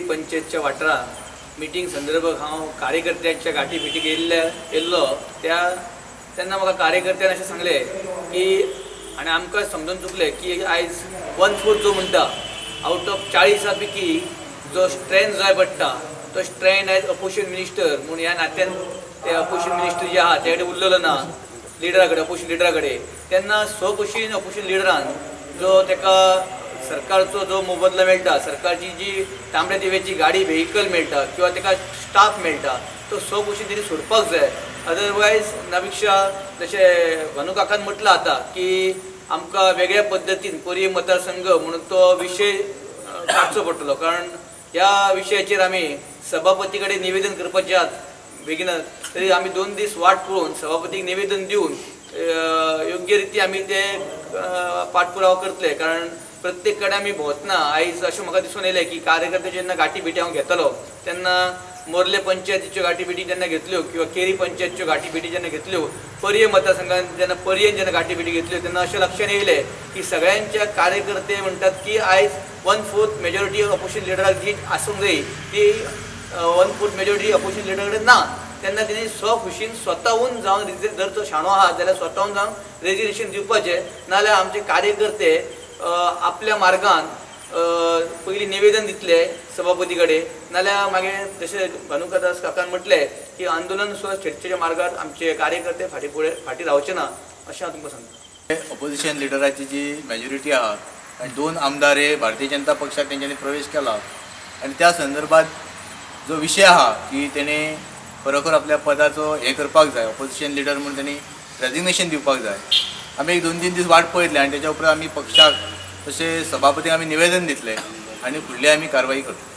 पंचायतच्या वाठारांत मिटींग संदर्भात हांव कार्यकर्त्यांच्या गाठी भेटीक येयल्लो तेन्ना म्हाका कार्यकर्त्यान अशें सांगलें की आनी आमकां समजून चुकलें की आयज 1/4 जो म्हणटा आउट ऑफ 40 पैकी जो स्ट्रेंथ जाय पडटा तो स्ट्रेंथ आयज अपोजिशन मिनिस्टर म्हूण ह्या नात्यान ते अपोजिशन मिनिस्टर जे आहा ते कडेन उरलेलो ना लिडरा कडेन अपोजिशन लिडरा कडेन तेन्ना स्वखुशीन अपोजिशन लिडरान जो तेका सरकारचो जो मोबदला मेळटा सरकारची जी तांबड्या दिव्याची गाडी व्हेहिकल मेळटा किंवा तेका स्टाफ मेळटा तो स्वखुशीन तेणी सोडपाक जाय अदरवायज नापेक्षा जशें भानू काकान म्हटलां आतां की आमकां वेगळ्या पद्दतीन पर्याय मतदारसंघ म्हणून तो विशय काडचो पडटलो कारण ह्या विशयाचेर आमी सभापती कडेन निवेदन करपाचें आहात बेगीनच तरी आमी 2 दीस वाट पळोवन सभापतीक निवेदन दिवन योग्य रिती आमी ते पाठपुरावो करतले कारण प्रत्येक कडेन आमी भोंवतना आयज अशें म्हाका दिसून येयलें की कार्यकर्ते जेन्ना गाठी भेटी हांव घेतलो तेन्ना मोर्ले पंचायतीच्यो गाठी भेटी जेन्ना घेतल्यो किंवा केरी पंचायतीच्यो गाठी भेटी जेन्ना घेतल्यो पर्याय मतदारसंघान जेन्ना पर्यायन जेन्ना गाठी भेटी घेतल्यो तेन्ना अशें लक्षान येयलें की सगळ्यांच्या कार्यकर्ते म्हणटात की आयज 1/4 मेजॉरिटी अपोजिशन लिडराक जी आसूंक जाय ती 1/4 मेजॉरिटी अपोजिशन लिडरा कडेन ना तेन्ना तेणी स्वखुशीन स्वताहून जावन जर तो शाणो आहा जाल्यार स्वताहून जावन रेजिग्नेशन दिवपाचें नाजाल्यार आमचे कार्यकर्ते आपल्या मार्गान पयलीं निवेदन दितले सभापती कडेन नाल्यार मागीर जशें भानुकादास काकान म्हटलें की आंदोलन सुद्दां चर्चेच्या मार्गार आमचे कार्यकर्ते फाटीं रावचे ना अशें हांव तुमकां सांगता ऑपोजिशन लिडराची जी मेजॉरिटी आहा आनी 2 आमदार हे भारतीय जनता पक्षाक तेंच्यांनी प्रवेश केला आनी त्या संदर्भात जो विशय आहा की तेणे खरोखर आपल्या पदाचो हे करपाक जाय ऑपोजिशन लिडर म्हणून तेणी रेजिग्नेशन दिवपाक जाय आमी 1-2-3 दीस वाट पळयतले आनी तेच्या उपरांत आमी पक्षाक तशें सभापतीक आमी निवेदन दितले आनी फुडली आमी कारवाई करतले.